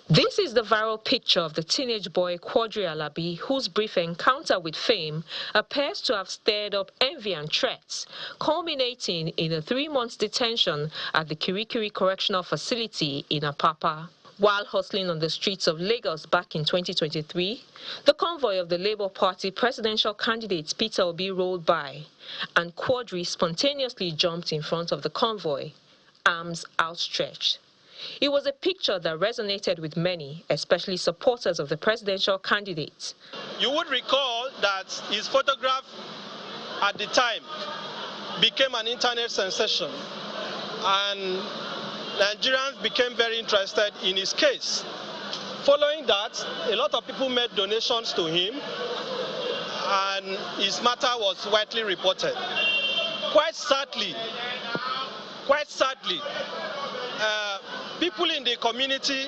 This is the viral picture of the teenage boy Quadri, whose brief encounter with fame appears to have stirred up envy and threats, culminating in a 3-month detention at the Kirikiri Correctional Facility in Apapa. While hustling on the streets of Lagos back in 2023, the convoy of the Labour Party presidential candidate Peter Obi rolled by, and Quadri spontaneously jumped in front of the convoy, arms outstretched. It was a picture that resonated with many, especially supporters of the presidential candidate. You would recall that his photograph at the time became an internet sensation, and Nigerians became very interested in his case. Following that, a lot of people made donations to him, and his matter was widely reported. Quite sadly, people in the community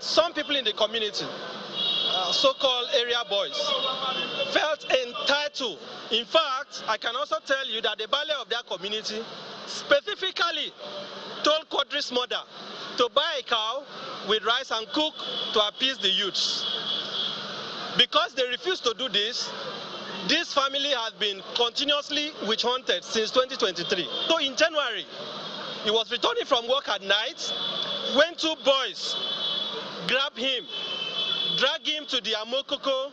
some people in the community, so-called area boys, felt entitled. In fact, I can also tell you that the Baale of their community specifically told Quadri's mother to buy a cow with rice and cook to appease the youths. Because they refused to do this, this family has been continuously witch-hunted since 2023. So in January, he was returning from work at night when 2 boys grabbed him, dragged him to the Amokoko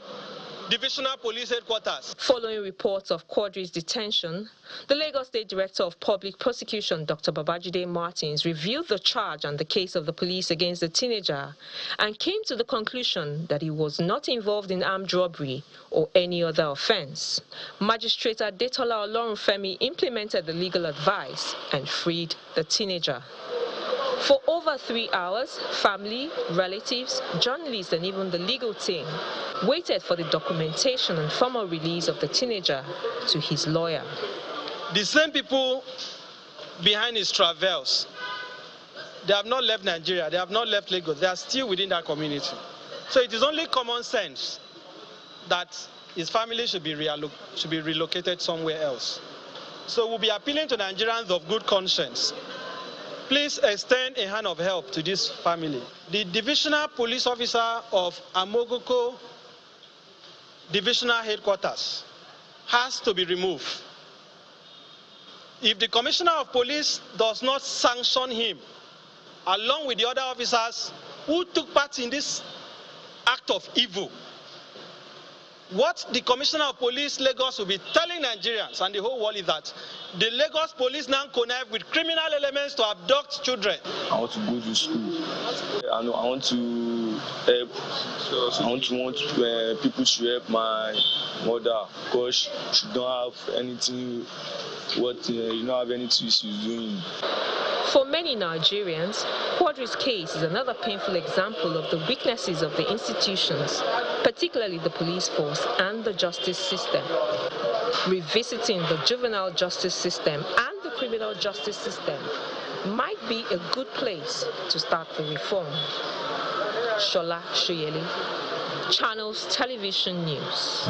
Divisional Police Headquarters. Following reports of Quadri's detention, the Lagos State Director of Public Prosecution, Dr. Babajide Martins, reviewed the charge and the case of the police against the teenager and came to the conclusion that he was not involved in armed robbery or any other offense. Magistrate Adetola Olorunfemi implemented the legal advice and freed the teenager. For over 3 hours, family, relatives, journalists and even the legal team waited for the documentation and formal release of the teenager to his lawyer. The same people behind his travels, they have not left Nigeria, they have not left Lagos, they are still within that community. So it is only common sense that his family should be relocated somewhere else. So we'll be appealing to Nigerians of good conscience. Please extend a hand of help to this family. The divisional police officer of Amokoko Divisional Headquarters has to be removed. If the Commissioner of Police does not sanction him, along with the other officers who took part in this act of evil, what the Commissioner of Police Lagos will be telling Nigerians and the whole world is that the Lagos police now connive with criminal elements to abduct children. I want to go to school. I want to help. I want people to help my mother because she don't have anything. You don't have anything she's doing. For many Nigerians, Quadri's case is another painful example of the weaknesses of the institutions, particularly the police force and the justice system. Revisiting the juvenile justice system and the criminal justice system might be a good place to start the reform. Shola Shoyeli, Channels Television News.